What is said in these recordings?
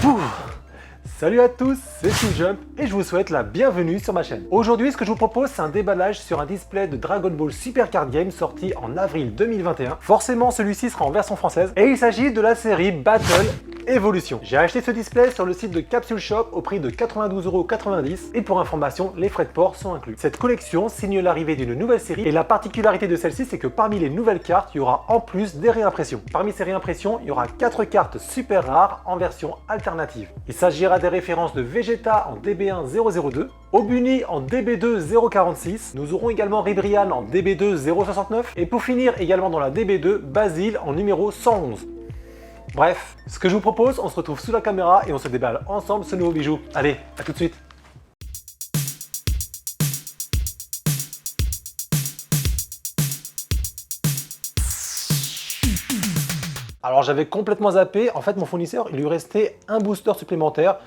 Pouf. Salut à tous, c'est SteveJump et je vous souhaite la bienvenue sur ma chaîne. Aujourd'hui, ce que je vous propose, c'est un déballage sur un display de Dragon Ball Super Card Game sorti en avril 2021. Forcément, celui-ci sera en version française et il s'agit de la série Battle Evolution. J'ai acheté ce display sur le site de Capsule Shop au prix de 92,90 € et pour information, les frais de port sont inclus. Cette collection signe l'arrivée d'une nouvelle série et la particularité de celle-ci, c'est que parmi les nouvelles cartes, il y aura en plus des réimpressions. Parmi ces réimpressions, il y aura 4 cartes super rares en version alternative. Il s'agira des références de Vegeta en DB1 002, Obuni en DB2 046, nous aurons également Ribrianne en DB2 069 et pour finir également dans la DB2, Basile en numéro 111. Bref, ce que je vous propose, on se retrouve sous la caméra et on se déballe ensemble ce nouveau bijou. Allez, à tout de suite. Alors j'avais complètement zappé, en fait mon fournisseur il lui restait un booster supplémentaire,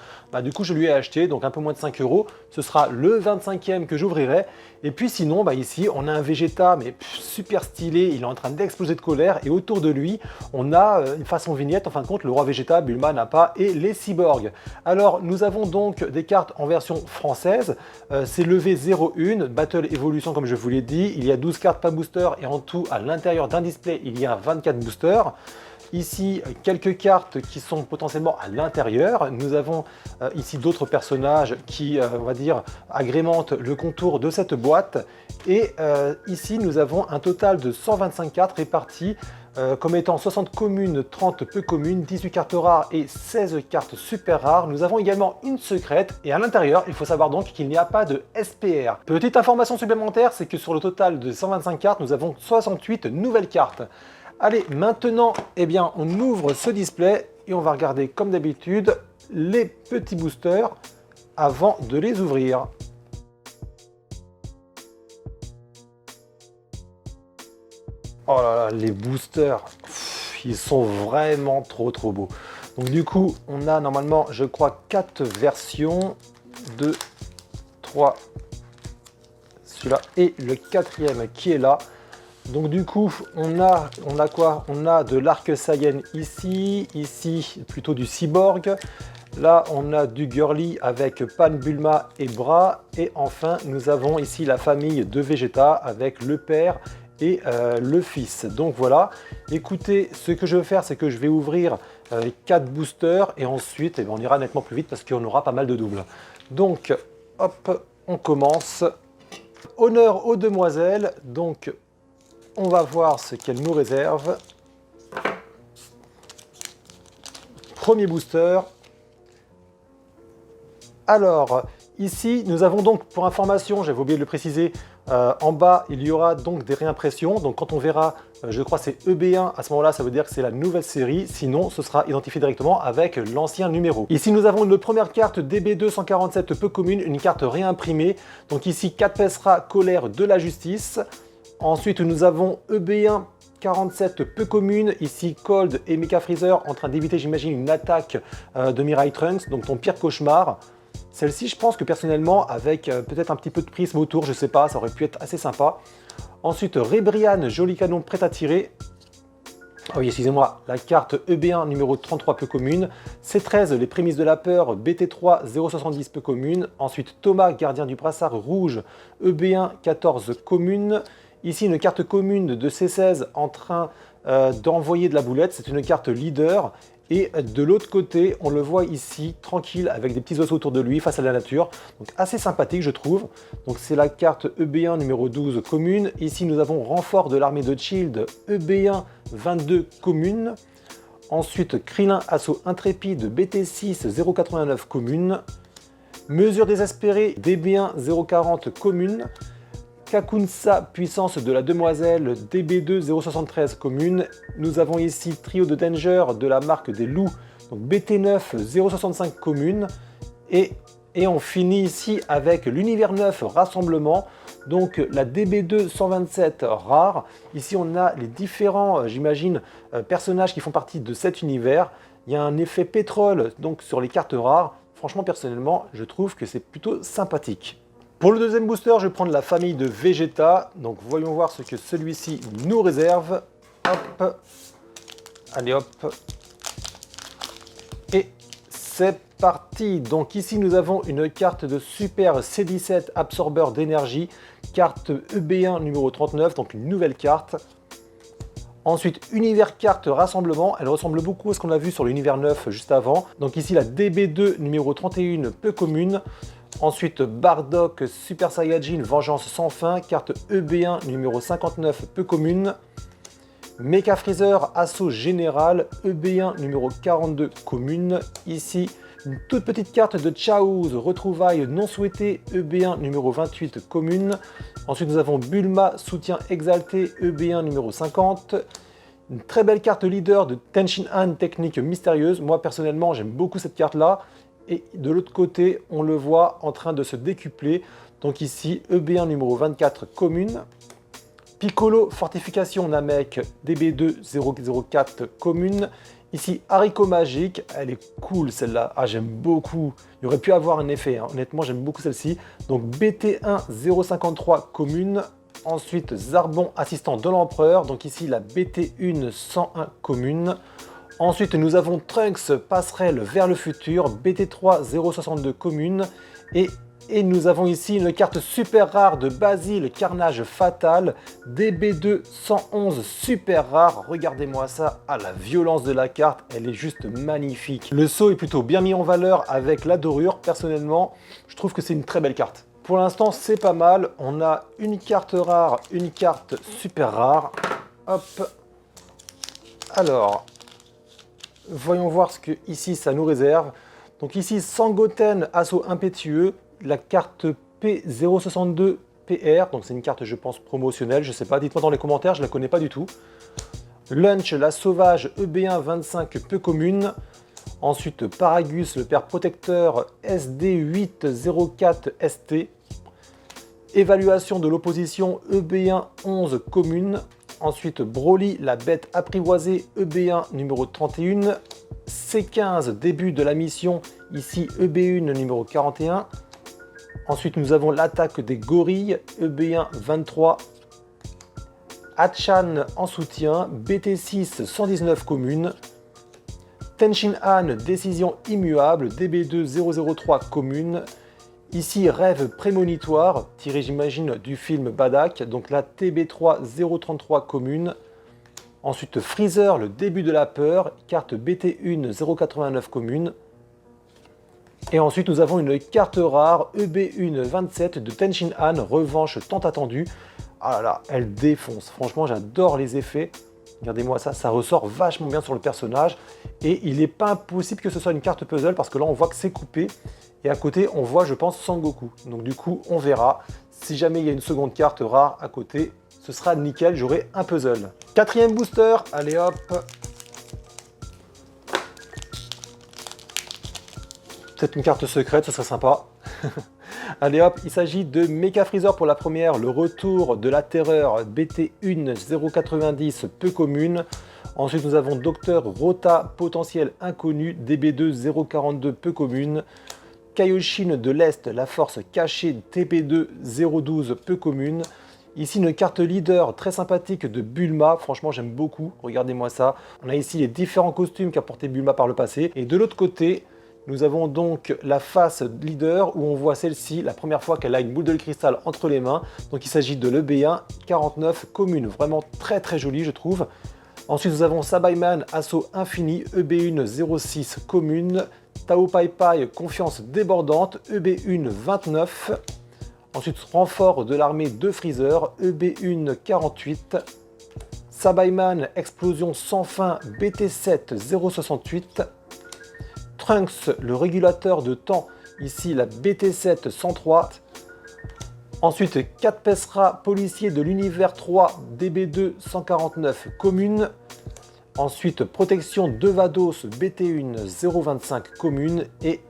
du coup je lui ai acheté, donc un peu moins de 5 €, ce sera le 25e que j'ouvrirai, et puis sinon ici on a un Vegeta mais super stylé, il est en train d'exploser de colère, et autour de lui on a une façon vignette, en fin de compte le roi Vegeta, Bulma, Nappa et les cyborgs. Alors nous avons donc des cartes en version française, c'est le V01, Battle Evolution comme je vous l'ai dit, il y a 12 cartes par booster et en tout à l'intérieur d'un display il y a 24 boosters. Ici, quelques cartes qui sont potentiellement à l'intérieur. Nous avons ici d'autres personnages qui, on va dire, agrémentent le contour de cette boîte. Et ici, nous avons un total de 125 cartes réparties comme étant 60 communes, 30 peu communes, 18 cartes rares et 16 cartes super rares. Nous avons également une secrète et à l'intérieur, il faut savoir donc qu'il n'y a pas de SPR. Petite information supplémentaire, c'est que sur le total de 125 cartes, nous avons 68 nouvelles cartes. Allez, maintenant, on ouvre ce display et on va regarder comme d'habitude les petits boosters avant de les ouvrir. Oh là là, les boosters, ils sont vraiment trop beaux. Donc du coup, on a normalement, je crois, 4 versions, 2, 3, celui-là et le 4e qui est là. Donc du coup, on a quoi? On a de l'Arc Saiyan ici plutôt du Cyborg. Là, on a du Girly avec Pan, Bulma et Bra. Et enfin, nous avons ici la famille de Vegeta avec le père et le fils. Donc voilà, écoutez, ce que je vais faire, c'est que je vais ouvrir 4 boosters et ensuite, on ira nettement plus vite parce qu'on aura pas mal de doubles. Donc, hop, on commence. Honneur aux demoiselles, donc on va voir ce qu'elle nous réserve. Premier booster. Alors, ici, nous avons donc, pour information, j'avais oublié de le préciser, en bas, il y aura donc des réimpressions. Donc quand on verra, je crois c'est EB1, à ce moment-là, ça veut dire que c'est la nouvelle série. Sinon, ce sera identifié directement avec l'ancien numéro. Ici, nous avons une première carte DB2 147 peu commune, une carte réimprimée. Donc ici, 4 Pesra, colère de la justice. Ensuite, nous avons EB1 47 peu commune, ici Cold et Mecha Freezer en train d'éviter, j'imagine, une attaque de Mirai Trunks, donc ton pire cauchemar. Celle-ci, je pense que personnellement, avec peut-être un petit peu de prisme autour, je sais pas, ça aurait pu être assez sympa. Ensuite, Ribrianne, joli canon prêt à tirer. Oh oui, excusez-moi, la carte EB1 numéro 33 peu commune. C13, les prémices de la peur, BT3 070 peu commune. Ensuite, Thomas, gardien du brassard rouge, EB1 14 commune. Ici, une carte commune de C16 en train d'envoyer de la boulette. C'est une carte leader. Et de l'autre côté, on le voit ici, tranquille, avec des petits oiseaux autour de lui, face à la nature. Donc assez sympathique, je trouve. Donc c'est la carte EB1 numéro 12 commune. Ici, nous avons renfort de l'armée de Shield, EB1 22 commune. Ensuite, Krillin assaut intrépide, BT6 089 commune. Mesure désespérée, DB1 040 commune. Kakunsa, puissance de la demoiselle, DB2 073 commune. Nous avons ici Trio de Danger de la marque des loups, donc BT9 065 commune. Et on finit ici avec l'univers 9 rassemblement, donc la DB2 127 rare. Ici on a les différents, j'imagine, personnages qui font partie de cet univers. Il y a un effet pétrole donc sur les cartes rares. Franchement, personnellement, je trouve que c'est plutôt sympathique. Pour le deuxième booster, je vais prendre la famille de Vegeta. Donc voyons voir ce que celui-ci nous réserve. Hop. Allez hop. Et c'est parti. Donc ici nous avons une carte de Super C17 absorbeur d'énergie, carte EB1 numéro 39, donc une nouvelle carte. Ensuite, univers carte rassemblement, elle ressemble beaucoup à ce qu'on a vu sur l'univers 9 juste avant. Donc ici la DB2 numéro 31, peu commune. Ensuite, Bardock Super Saiyajin Vengeance sans fin, carte EB1 numéro 59, peu commune. Mecha Freezer Assaut Général, EB1 numéro 42, commune. Ici, une toute petite carte de Chaoz, retrouvailles non souhaitées, EB1 numéro 28, commune. Ensuite, nous avons Bulma, soutien exalté, EB1 numéro 50. Une très belle carte leader de Tenshin Han, technique mystérieuse. Moi, personnellement, j'aime beaucoup cette carte-là. Et de l'autre côté, on le voit en train de se décupler. Donc ici, EB1 numéro 24, commune. Piccolo, fortification Namek, DB2 004, commune. Ici, haricot magique, elle est cool celle-là. Ah, j'aime beaucoup. Il aurait pu avoir un effet, hein. Honnêtement, j'aime beaucoup celle-ci. Donc BT1 053, commune. Ensuite, Zarbon, assistant de l'empereur. Donc ici, la BT1 101, commune. Ensuite, nous avons Trunks, passerelle vers le futur, BT3 062, commune. Et nous avons ici une carte super rare de Basile, Carnage Fatal, DB2 111, super rare. Regardez-moi ça, ah, la violence de la carte, elle est juste magnifique. Le saut est plutôt bien mis en valeur avec la dorure. Personnellement, je trouve que c'est une très belle carte. Pour l'instant, c'est pas mal. On a une carte rare, une carte super rare. Hop. Alors, voyons voir ce que ici ça nous réserve. Donc ici, Sangoten, assaut impétueux. La carte P062 PR, donc c'est une carte je pense promotionnelle, je sais pas, dites-moi dans les commentaires, je la connais pas du tout. Lunch, la sauvage EB1 25, peu commune. Ensuite Paragus, le père protecteur SD804 ST. Évaluation de l'opposition EB1 11, commune. Ensuite Broly, la bête apprivoisée EB1 numéro 31. C15, début de la mission, ici EB1 numéro 41. Ensuite, nous avons l'attaque des gorilles, EB1 23. Hachan en soutien, BT6 119 commune. Tenshin Han, décision immuable, DB2 003 commune. Ici, rêve prémonitoire, tiré j'imagine du film Badak, donc la TB3 033 commune. Ensuite, Freezer, le début de la peur, carte BT1 089 commune. Et ensuite, nous avons une carte rare EB1 27 de Tenshin Han, revanche tant attendue. Ah là là, elle défonce. Franchement, j'adore les effets. Regardez-moi ça, ça ressort vachement bien sur le personnage. Et il n'est pas impossible que ce soit une carte puzzle parce que là, on voit que c'est coupé. Et à côté, on voit, je pense, Sangoku. Donc du coup, on verra. Si jamais il y a une seconde carte rare à côté, ce sera nickel, j'aurai un puzzle. Quatrième booster, allez hop. Peut-être une carte secrète, ce serait sympa. Allez hop, il s'agit de Mecha Freezer pour la première, le retour de la terreur BT1 090, peu commune. Ensuite, nous avons Docteur Rota, potentiel inconnu, DB2 042, peu commune. Kaioshin de l'Est, la force cachée, TP2 012, peu commune. Ici, une carte leader très sympathique de Bulma. Franchement, j'aime beaucoup. Regardez-moi ça. On a ici les différents costumes qu'a porté Bulma par le passé. Et de l'autre côté, nous avons donc la face leader où on voit celle-ci la première fois qu'elle a une boule de cristal entre les mains. Donc il s'agit de l'EB1 49 commune. Vraiment très très joli, je trouve. Ensuite, nous avons Sabaiman, assaut infini, EB1 06 commune. Tao Pai Pai, confiance débordante, EB1 29. Ensuite, renfort de l'armée de Freezer, EB1 48. Sabaiman, explosion sans fin, BT7 068. Trunks, le régulateur de temps, ici la BT7 103. Ensuite, 4 Pesra, policier de l'univers 3, DB2 149 commune. Ensuite, protection de Vados, BT1 025 commune. Et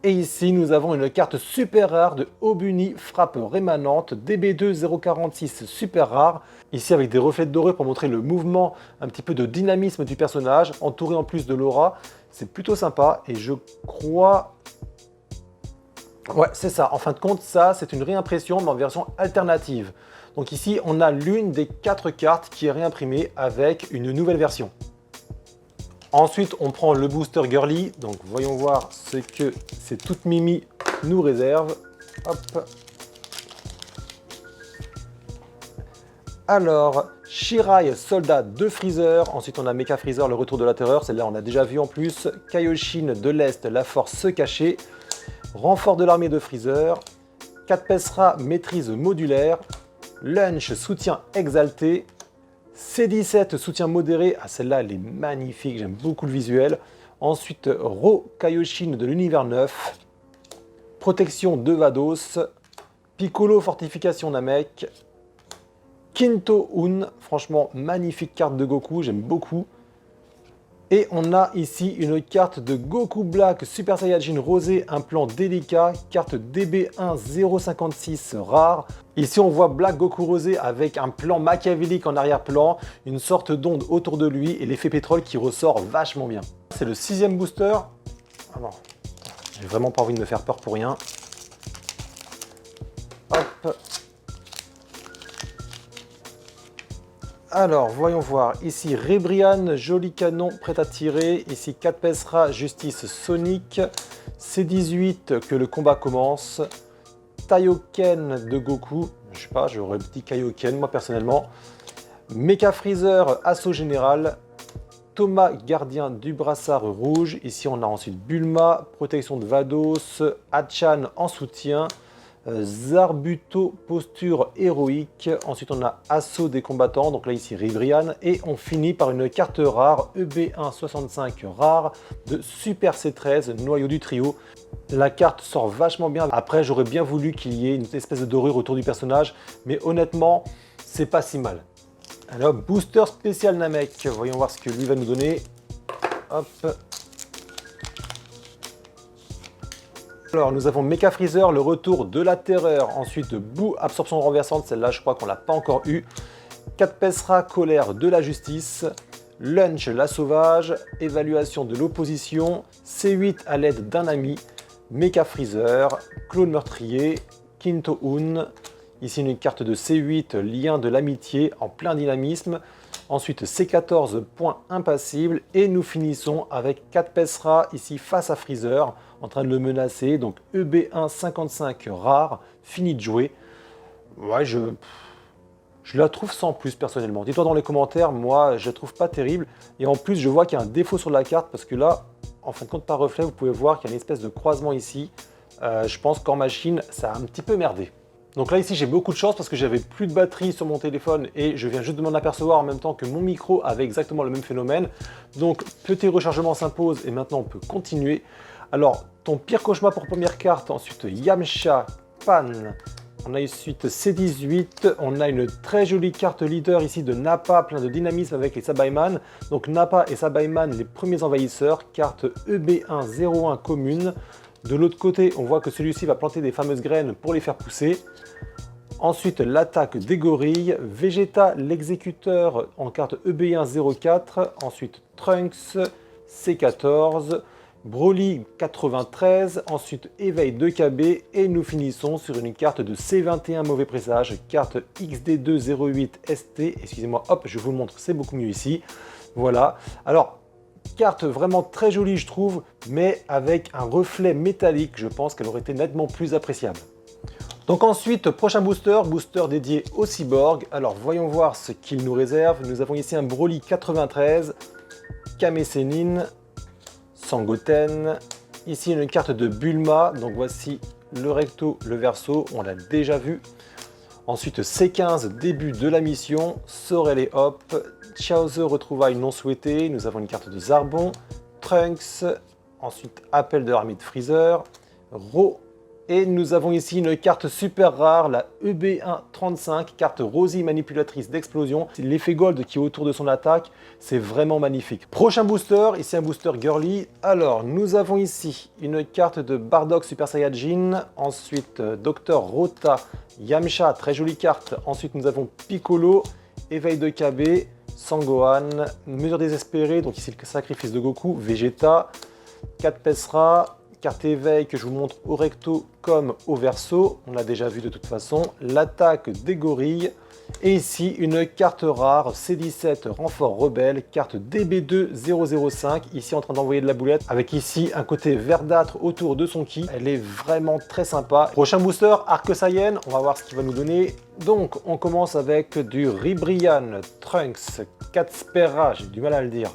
ici, nous avons une carte super rare de Obuni, frappe rémanente, DB2 046 super rare. Ici, avec des reflets de dorure pour montrer le mouvement, un petit peu de dynamisme du personnage, entouré en plus de l'aura. C'est plutôt sympa et je crois... Ouais, c'est ça. En fin de compte, ça, c'est une réimpression mais en version alternative. Donc ici, on a l'une des 4 cartes qui est réimprimée avec une nouvelle version. Ensuite, on prend le booster Girly. Donc, voyons voir ce que ces toutes Mimi nous réservent. Hop. Alors, Shirai, soldat de Freezer. Ensuite, on a Mecha Freezer, le retour de la terreur. Celle-là, on a déjà vu en plus. Kaioshin de l'Est, la force se cacher. Renfort de l'armée de Freezer. 4 Pesra, maîtrise modulaire. Lunch, soutien exalté. C17, soutien modéré. Ah, celle-là, elle est magnifique. J'aime beaucoup le visuel. Ensuite, Ro Kaioshin de l'univers 9. Protection de Vados. Piccolo, fortification Namek. Kinto-un, franchement, magnifique carte de Goku, j'aime beaucoup. Et on a ici une carte de Goku Black Super Saiyajin Rosé, un plan délicat, carte DB1 056 rare. Ici on voit Black Goku Rosé avec un plan machiavélique en arrière-plan, une sorte d'onde autour de lui et l'effet pétrole qui ressort vachement bien. C'est le 6e booster. Alors, j'ai vraiment pas envie de me faire peur pour rien. Hop. Alors, voyons voir. Ici, Rebrian, joli canon, prêt à tirer. Ici, 4 Pesra, justice sonique. C18, que le combat commence. Taioken de Goku. Je sais pas, j'aurais petit Kaioken, moi, personnellement. Mecha Freezer, assaut général. Thomas, gardien du brassard rouge. Ici, on a ensuite Bulma, protection de Vados. Hachan en soutien. Zarbuto, posture héroïque. Ensuite, on a assaut des combattants. Donc là, ici, Ribrian. Et on finit par une carte rare, EB165 rare de Super C13, noyau du trio. La carte sort vachement bien. Après, j'aurais bien voulu qu'il y ait une espèce de dorure autour du personnage. Mais honnêtement, c'est pas si mal. Alors, booster spécial Namek. Voyons voir ce que lui va nous donner. Hop. Alors, nous avons Mecha Freezer, le retour de la terreur. Ensuite, Boo, absorption renversante. Celle-là, je crois qu'on l'a pas encore eu. 4 Pesra, colère de la justice. Lunch, la sauvage. Évaluation de l'opposition. C8 à l'aide d'un ami. Mecha Freezer, clone meurtrier. Kinto-un. Ici, une carte de C8, lien de l'amitié en plein dynamisme. Ensuite, C14, point impassible. Et nous finissons avec 4 Pesra, ici face à Freezer, en train de le menacer. Donc EB1 55 rare, fini de jouer. Ouais, je la trouve sans plus personnellement. Dites-moi dans les commentaires, moi je la trouve pas terrible. Et en plus, je vois qu'il y a un défaut sur la carte parce que là, en fin de compte, par reflet, vous pouvez voir qu'il y a une espèce de croisement ici. Je pense qu'en machine, ça a un petit peu merdé. Donc là, ici, j'ai beaucoup de chance parce que j'avais plus de batterie sur mon téléphone et je viens juste de m'en apercevoir en même temps que mon micro avait exactement le même phénomène. Donc, petit rechargement s'impose et maintenant, on peut continuer. Alors, ton pire cauchemar pour première carte, ensuite Yamcha, Pan. On a ensuite C18, on a une très jolie carte leader ici de Nappa, plein de dynamisme avec les Sabaiman. Donc Nappa et Sabaiman, les premiers envahisseurs, carte EB101 commune. De l'autre côté, on voit que celui-ci va planter des fameuses graines pour les faire pousser. Ensuite, l'attaque des gorilles. Vegeta, l'exécuteur en carte EB104. Ensuite, Trunks, C14. Broly, 93. Ensuite, éveil de KB. Et nous finissons sur une carte de C21 mauvais présage. Carte XD208 ST. Excusez-moi, hop, je vous le montre, c'est beaucoup mieux ici. Voilà. Alors, carte vraiment très jolie je trouve, mais avec un reflet métallique, je pense qu'elle aurait été nettement plus appréciable. Donc ensuite, prochain booster dédié au cyborg. Alors voyons voir ce qu'il nous réserve. Nous avons ici un Broly 93, Kame Sennin, Sangoten. Ici une carte de Bulma, donc voici le recto, le verso, on l'a déjà vu. Ensuite C15, début de la mission, Sorel et Hop. Chaozu, retrouvailles non souhaitées. Nous avons une carte de Zarbon, Trunks, ensuite appel de l'armée de Freezer, Ro. Et nous avons ici une carte super rare, la EB135, carte Rosie manipulatrice d'explosion. L'effet gold qui est autour de son attaque, c'est vraiment magnifique. Prochain booster, ici un booster girly. Alors, nous avons ici une carte de Bardock Super Saiyajin, ensuite Dr Rota, Yamcha, très jolie carte. Ensuite, nous avons Piccolo, éveil de KB, Sangohan, mesure désespérée, donc ici le sacrifice de Goku, Vegeta, 4 Pesra, carte éveil que je vous montre au recto comme au verso. On l'a déjà vu de toute façon. L'attaque des gorilles. Et ici, une carte rare C17 renfort rebelle, carte DB2 005, ici en train d'envoyer de la boulette, avec ici un côté verdâtre autour de son ki. Elle est vraiment très sympa. Prochain booster, Arc Saiyan, on va voir ce qu'il va nous donner. Donc, on commence avec du Ribrianne, Trunks, Katspera, j'ai du mal à le dire,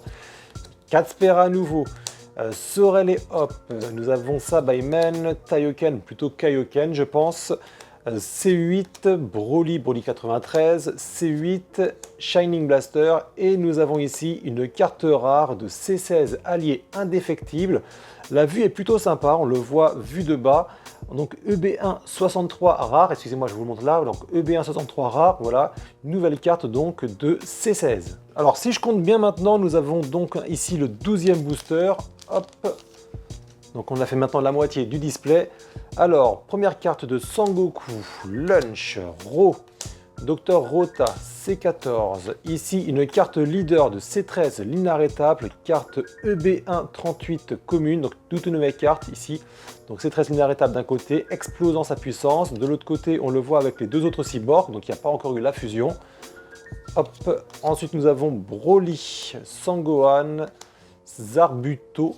Katspera nouveau, Sorel et Hop, nous avons Sabaiman, Taioken, plutôt Kaioken je pense, C8, Broly 93, C8, Shining Blaster et nous avons ici une carte rare de C16 allié indéfectible. La vue est plutôt sympa, on le voit vu de bas. Donc EB1 63 rare, excusez-moi je vous le montre là, donc EB1 63 rare, voilà, une nouvelle carte donc de C16. Alors si je compte bien maintenant, nous avons donc ici le 12e booster, hop. Donc on a fait maintenant la moitié du display. Alors, première carte de Sangoku, Lunch, Ro, Dr Rota, C14. Ici, une carte leader de C13, l'inarrêtable, carte EB1 38 commune, donc toute une nouvelle carte ici. Donc C13 l'inarrêtable d'un côté, explosant sa puissance. De l'autre côté, on le voit avec les deux autres cyborgs, donc il n'y a pas encore eu la fusion. Hop. Ensuite, nous avons Broly, Sangohan, Zarbuto,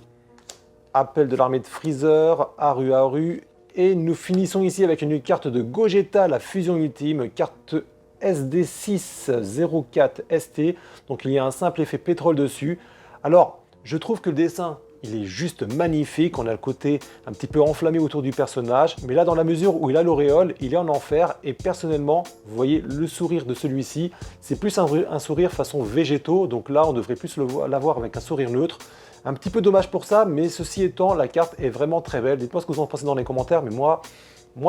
Appel de l'armée de Freezer, Haru Haru, et nous finissons ici avec une carte de Gogeta, la fusion ultime, carte SD604 ST, donc il y a un simple effet pétrole dessus. Alors, je trouve que le dessin, il est juste magnifique, on a le côté un petit peu enflammé autour du personnage, mais là dans la mesure où il a l'auréole, il est en enfer, et personnellement, vous voyez le sourire de celui-ci, c'est plus un sourire façon végétaux, donc là on devrait plus l'avoir avec un sourire neutre. Un petit peu dommage pour ça, mais ceci étant, la carte est vraiment très belle. Dites-moi ce que vous en pensez dans les commentaires, mais moi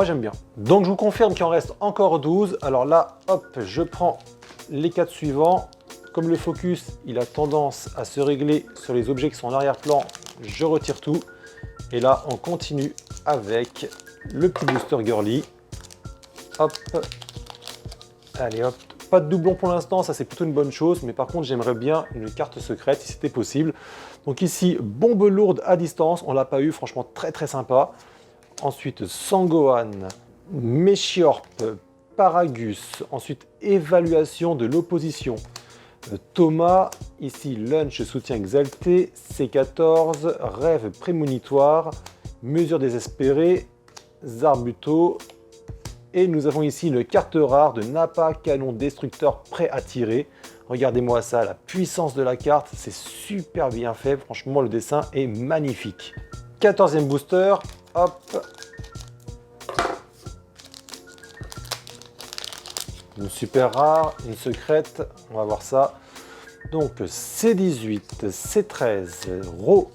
j'aime bien. Donc je vous confirme qu'il en reste encore 12. Alors là, hop, je prends les 4 suivants. Comme le focus, il a tendance à se régler sur les objets qui sont en arrière-plan, je retire tout. Et là, on continue avec le petit booster girly. Hop. Allez hop. Pas de doublon pour l'instant, ça c'est plutôt une bonne chose, mais par contre j'aimerais bien une carte secrète si c'était possible. Donc ici, bombe lourde à distance, on l'a pas eu, franchement très très sympa. Ensuite Sangohan, Meshiorp, Paragus, ensuite évaluation de l'opposition. Thomas, ici Lunch soutien exalté, C14, rêve prémonitoire, mesure désespérée, Zarbuto. Et nous avons ici une carte rare de Nappa, canon destructeur prêt à tirer. Regardez-moi ça, la puissance de la carte, c'est super bien fait. Franchement, le dessin est magnifique. 14e booster, hop. Une super rare, une secrète, on va voir ça. Donc C18, C13, Ro,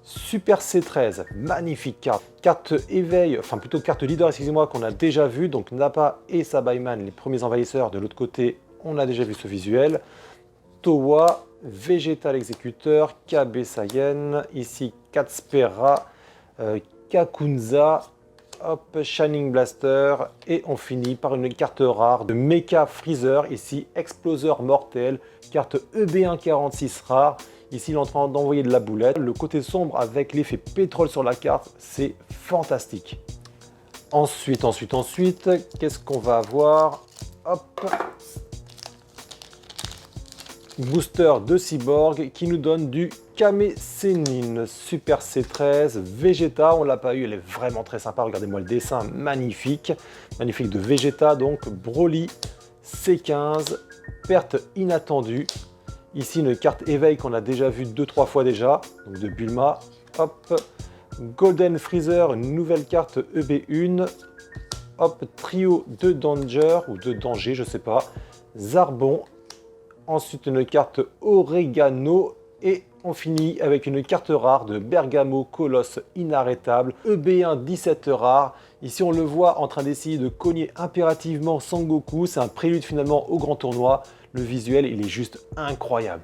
Super C13, magnifique carte. Carte éveil, enfin plutôt carte leader, excusez-moi, qu'on a déjà vu. Donc Nappa et Sabaiman, les premiers envahisseurs. De l'autre côté, on a déjà vu ce visuel. Towa, Végétal exécuteur, KB Saiyan, ici Katspera, Kakunza, hop, Shining Blaster, et on finit par une carte rare de Mecha Freezer, ici Exploseur mortel, carte EB146 rare. Ici, il est en train d'envoyer de la boulette. Le côté sombre avec l'effet pétrole sur la carte, c'est fantastique. Ensuite, qu'est-ce qu'on va avoir? Hop. Booster de Cyborg qui nous donne du Kame Sennin, Super C13, Vegeta, on l'a pas eu, elle est vraiment très sympa, regardez-moi le dessin, magnifique. Magnifique de Vegeta, donc Broly, C15, perte inattendue. Ici, une carte éveil qu'on a déjà vue 2-3 fois déjà, donc de Bulma. Hop, Golden Freezer, une nouvelle carte EB1. Hop, trio de Danger, ou de Danger, je sais pas. Zarbon. Ensuite, une carte Oregano. Et on finit avec une carte rare de Bergamo Colosse inarrêtable. EB1 17 rare. Ici, on le voit en train d'essayer de cogner impérativement Sangoku. C'est un prélude finalement au grand tournoi. Le visuel, il est juste incroyable.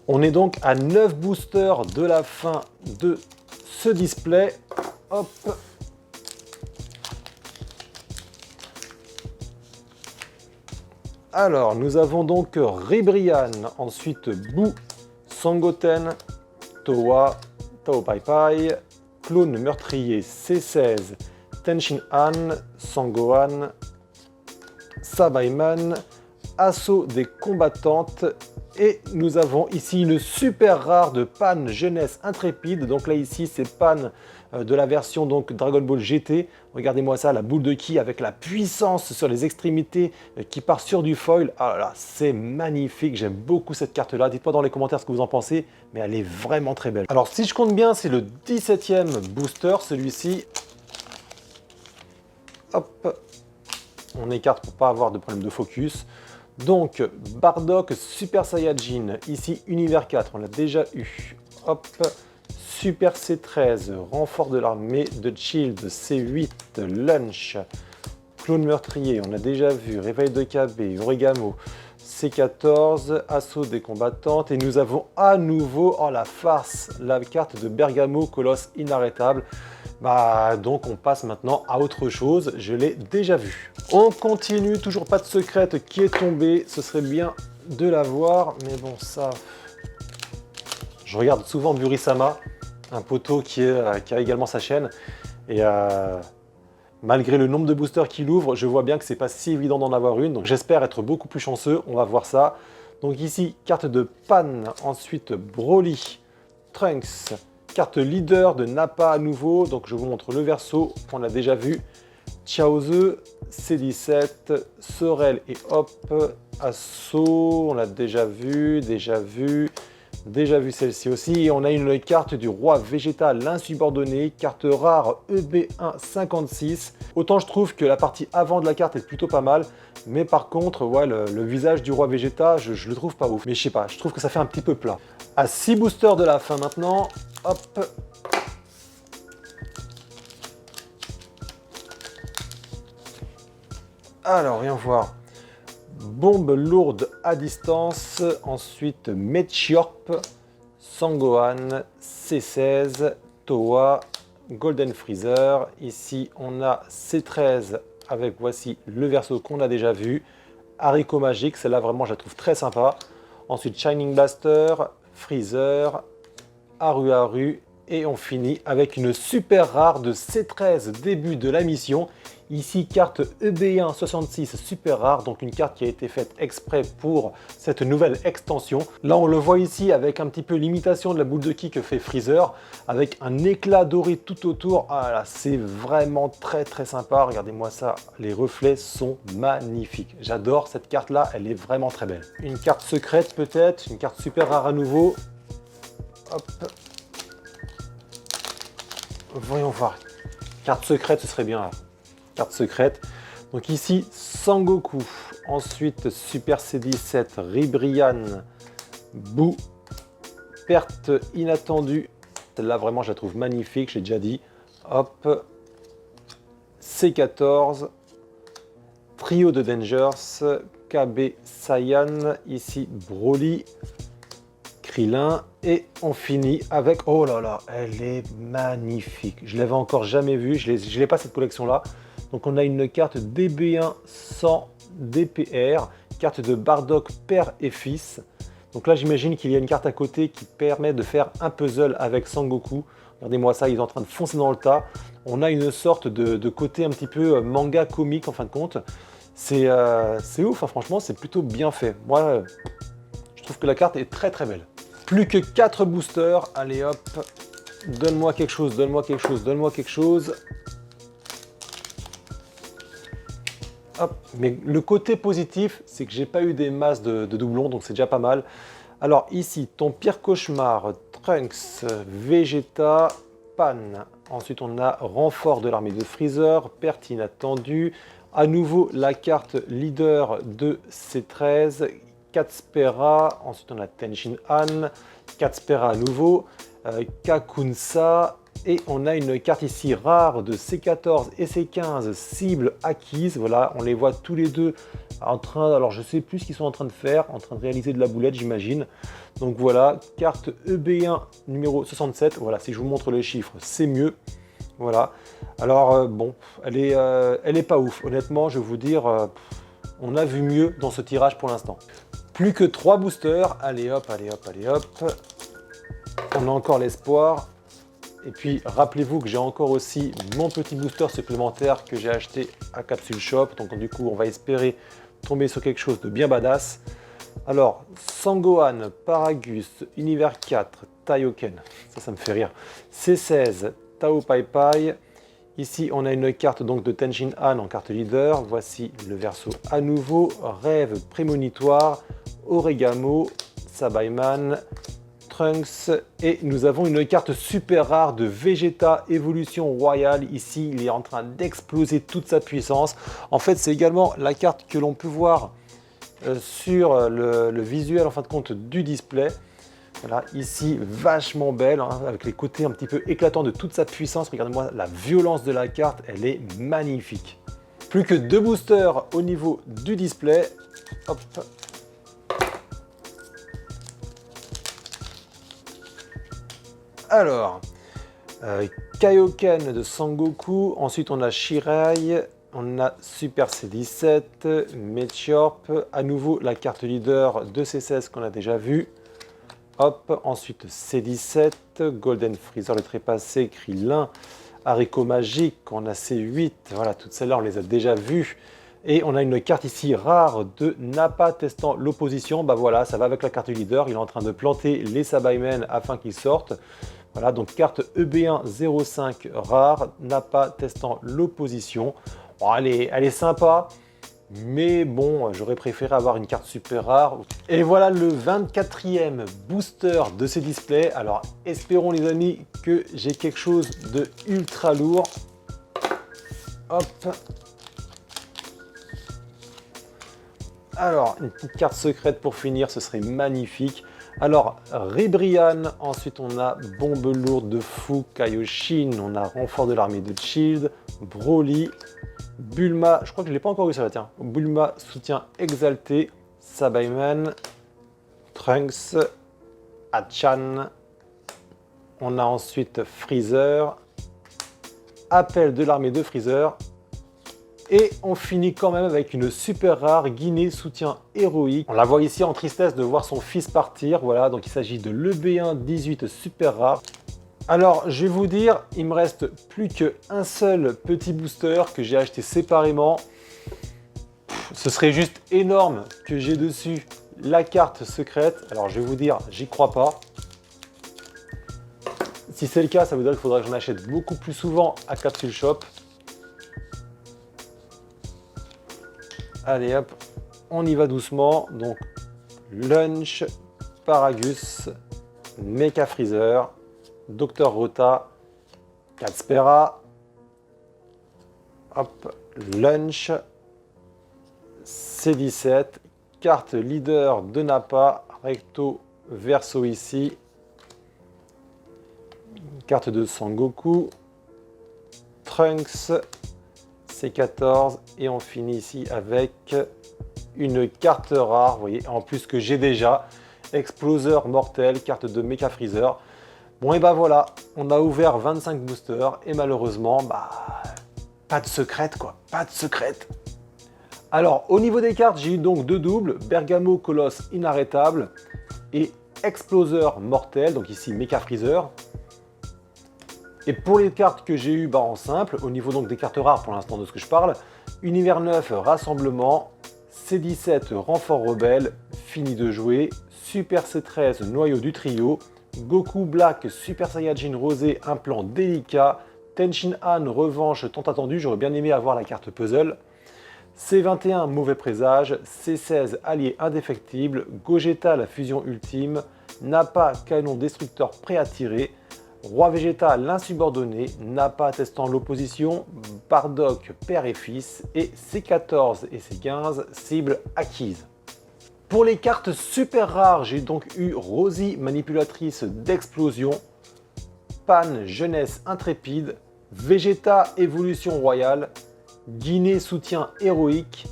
On est donc à 9 boosters de la fin de ce display. Hop. Alors, nous avons donc Ribrianne, ensuite Boo, Sangoten, Towa, Tao Pai Pai, Clone meurtrier C16, Tenshin Han, Sangohan, Sabaiman, Assaut des combattantes. Et nous avons ici une super rare de Pan Jeunesse Intrépide. Donc là ici c'est Pan de la version donc Dragon Ball GT. Regardez-moi ça, la boule de ki avec la puissance sur les extrémités qui part sur du foil. Ah là là, c'est magnifique, j'aime beaucoup cette carte là. Dites-moi dans les commentaires ce que vous en pensez, mais elle est vraiment très belle. Alors si je compte bien, c'est le 17e booster celui-ci. Hop, on écarte pour pas avoir de problème de focus. Donc, Bardock Super Saiyajin, ici Univers 4, on l'a déjà eu. Hop, Super C13, renfort de l'armée de Shield, C8, Lunch, Clone meurtrier, on a déjà vu, Réveil de KB, Origamo, C14, Assaut des combattantes. Et nous avons à nouveau, oh la farce, la carte de Bergamo, Colosse inarrêtable. Donc on passe maintenant à autre chose, je l'ai déjà vu. On continue, toujours pas de secrète qui est tombée, ce serait bien de la voir, mais bon ça... Je regarde souvent Burisama, un poteau qui a également sa chaîne, et malgré le nombre de boosters qu'il ouvre, je vois bien que c'est pas si évident d'en avoir une, donc j'espère être beaucoup plus chanceux, on va voir ça. Donc ici, carte de Pan, ensuite Broly, Trunks, carte leader de Nappa à nouveau, donc je vous montre le verso qu'on a déjà vu. Chaozu, C17, Sorel et Hop, Assaut, on l'a déjà vu celle-ci aussi. Et on a une carte du roi Vegeta, l'insubordonné, carte rare EB1 56. Autant je trouve que la partie avant de la carte est plutôt pas mal, mais par contre, ouais, le visage du roi Vegeta, je le trouve pas ouf. Mais je sais pas, je trouve que ça fait un petit peu plat. À 6 boosters de la fin maintenant, hop. Alors, viens voir. Bombe lourde à distance. Ensuite, Mechiorp, Sangohan, C16, Towa, Golden Freezer. Ici, on a C13 avec, voici, le verso qu'on a déjà vu. Haricot Magique, celle-là, vraiment, je la trouve très sympa. Ensuite, Shining Blaster, Freezer, Haru. Et on finit avec une super rare de C13 début de la mission. Ici, carte EB1 66 super rare, donc une carte qui a été faite exprès pour cette nouvelle extension. Là, on le voit ici avec un petit peu l'imitation de la boule de ki que fait Freezer, avec un éclat doré tout autour. Ah là, c'est vraiment très sympa. Regardez-moi ça, les reflets sont magnifiques. J'adore cette carte-là, elle est vraiment très belle. Une carte secrète peut-être, une carte super rare à nouveau. Hop. Voyons voir. Carte secrète, ce serait bien là. Carte secrète. Donc ici, Sangoku. Ensuite, Super C17, Ribrianne, Boo. Perte inattendue. Celle-là, vraiment, je la trouve magnifique, j'ai déjà dit. Hop. C14. Trio de Dangers. KB Saiyan. Ici, Broly. Krillin. Et on finit avec... Oh là là, elle est magnifique. Je l'avais encore jamais vue. Je l'ai pas cette collection-là. Donc on a une carte DB1 sans DPR, carte de Bardock père et fils. Donc là j'imagine qu'il y a une carte à côté qui permet de faire un puzzle avec Sangoku. Regardez-moi ça, ils sont en train de foncer dans le tas. On a une sorte de côté un petit peu manga comique en fin de compte. C'est ouf, hein, franchement c'est plutôt bien fait. Moi je trouve que la carte est très belle. Plus que 4 boosters, allez hop, donne-moi quelque chose, donne-moi quelque chose, donne-moi quelque chose. Hop. Mais le côté positif, c'est que j'ai pas eu des masses de doublons, donc c'est déjà pas mal. Alors ici, ton pire cauchemar, Trunks, Vegeta, Pan. Ensuite, on a renfort de l'armée de Freezer, perte inattendue. À nouveau, la carte leader de C13, Katspera. Ensuite, on a Tenshin Han, Katspera à nouveau, Kakunsa. Et on a une carte ici rare de C14 et C15 cible acquise. Voilà, on les voit tous les deux en train, alors je sais plus ce qu'ils sont en train de faire, en train de réaliser de la boulette j'imagine. Donc voilà, carte EB1 numéro 67. Voilà, si je vous montre les chiffres, c'est mieux. Voilà, alors bon, elle est pas ouf. Honnêtement, je vais vous dire, on a vu mieux dans ce tirage pour l'instant. Plus que 3 boosters. Allez hop, allez hop, allez hop. On a encore l'espoir. Et puis rappelez-vous que j'ai encore aussi mon petit booster supplémentaire que j'ai acheté à Capsule Shop. Donc du coup, on va espérer tomber sur quelque chose de bien badass. Alors, Sangohan, Paragus, Univers 4, Taioken, ça me fait rire. C16, Tao Pai Pai. Ici, on a une carte donc de Tenshin Han en carte leader. Voici le verso à nouveau. Rêve prémonitoire, Origamo, Sabaiman, Trunks. Et nous avons une carte super rare de Vegeta Évolution Royale. Ici, il est en train d'exploser toute sa puissance. En fait, c'est également la carte que l'on peut voir sur le visuel en fin de compte du display. Voilà, ici vachement belle, hein, avec les côtés un petit peu éclatants de toute sa puissance. Regardez-moi la violence de la carte, elle est magnifique. Plus que 2 boosters au niveau du display. Hop. Alors, Kaioken de Sangoku, ensuite on a Shirai, on a Super C17, Meteorp, à nouveau la carte leader de C16 qu'on a déjà vu. Hop, ensuite C17, Golden Freezer, le trépassé, Krillin, Haricot Magique, on a C8, voilà, toutes celles-là on les a déjà vues. Et on a une carte ici rare de Nappa testant l'opposition. Bah voilà, ça va avec la carte leader, il est en train de planter les Sabaimen afin qu'ils sortent. Voilà, donc carte EB1 05 rare, Nappa testant l'opposition. Bon, elle est sympa. Mais bon, j'aurais préféré avoir une carte super rare. Et voilà le 24e booster de ces displays. Alors espérons les amis que j'ai quelque chose de ultra lourd. Hop. Alors, une petite carte secrète pour finir, ce serait magnifique. Alors, Ribrian, ensuite on a Bombe lourde de fou, Kaioshin, on a renfort de l'armée de Shield, Broly, Bulma, je crois que je ne l'ai pas encore eu ça là, tiens. Bulma, soutien exalté, Sabaiman, Trunks, Hachan. On a ensuite Freezer, appel de l'armée de Freezer. Et on finit quand même avec une super rare Guinée soutien héroïque. On la voit ici en tristesse de voir son fils partir. Voilà, donc il s'agit de l'EB1 18 super rare. Alors, je vais vous dire, il me reste plus qu'un seul petit booster que j'ai acheté séparément. Ce serait juste énorme que j'ai dessus la carte secrète. Alors, je vais vous dire, j'y crois pas. Si c'est le cas, ça veut dire qu'il faudrait que j'en achète beaucoup plus souvent à Capsule Shop. Allez hop, on y va doucement. Donc, Lunch, Paragus, Mecha Freezer, Dr Rota, Katspera, hop, Lunch, C17, carte leader de Nappa, recto verso ici, carte de Sangoku, Trunks, C14 et on finit ici avec une carte rare, vous voyez, en plus que j'ai déjà, Exploseur mortel, carte de Mecha Freezer. Bon et bah voilà, on a ouvert 25 boosters et malheureusement, pas de secrète quoi, pas de secrète. Alors au niveau des cartes, j'ai eu donc 2 doubles, Bergamo Colosse inarrêtable et Exploseur mortel, donc ici Mecha Freezer. Et pour les cartes que j'ai eues en simple, au niveau donc des cartes rares pour l'instant de ce que je parle, Univers 9 Rassemblement, C17 Renfort Rebelle, fini de jouer, Super C13 Noyau du trio, Goku Black Super Saiyajin Rosé Implant délicat, Tenshin Han Revanche tant attendu, j'aurais bien aimé avoir la carte puzzle, C21 Mauvais Présage, C16 Allié Indéfectible, Gogeta la fusion ultime, Nappa Canon Destructeur prêt à tirer, Roi Vegeta l'insubordonné, Nappa testant l'opposition, Bardock père et fils et C14 et C15 cible acquise. Pour les cartes super rares, j'ai donc eu Rosie manipulatrice d'explosion, Pan jeunesse intrépide, Vegeta évolution royale, Guinée soutien héroïque,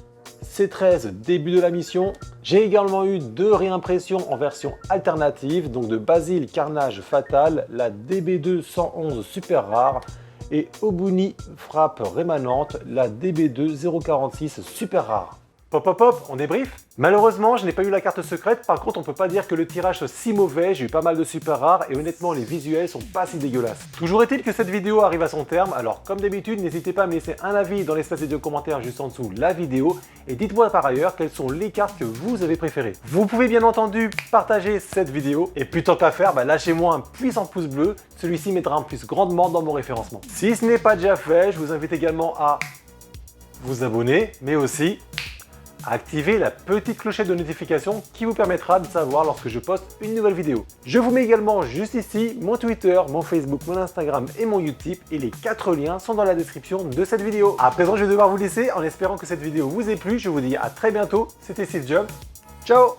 C13 début de la mission. J'ai également eu 2 réimpressions en version alternative, donc de Basile Carnage Fatal, la DB2 111 super rare et Obuni frappe rémanente, la DB2 046 super rare. Pop hop hop, on débrief. Malheureusement, je n'ai pas eu la carte secrète, par contre on peut pas dire que le tirage soit si mauvais, j'ai eu pas mal de super rares et honnêtement les visuels sont pas si dégueulasses. Toujours est-il que cette vidéo arrive à son terme, alors comme d'habitude, n'hésitez pas à me laisser un avis dans l'espace des commentaires juste en dessous la vidéo et dites-moi par ailleurs quelles sont les cartes que vous avez préférées. Vous pouvez bien entendu partager cette vidéo et puis tant qu'à faire, lâchez-moi un puissant pouce bleu, celui-ci m'aidera en plus grandement dans mon référencement. Si ce n'est pas déjà fait, je vous invite également à vous abonner, mais aussi activez la petite clochette de notification qui vous permettra de savoir lorsque je poste une nouvelle vidéo. Je vous mets également juste ici mon Twitter, mon Facebook, mon Instagram et mon Utip et les 4 liens sont dans la description de cette vidéo. À présent, je vais devoir vous laisser en espérant que cette vidéo vous ait plu. Je vous dis à très bientôt. C'était Steve Jobs. Ciao!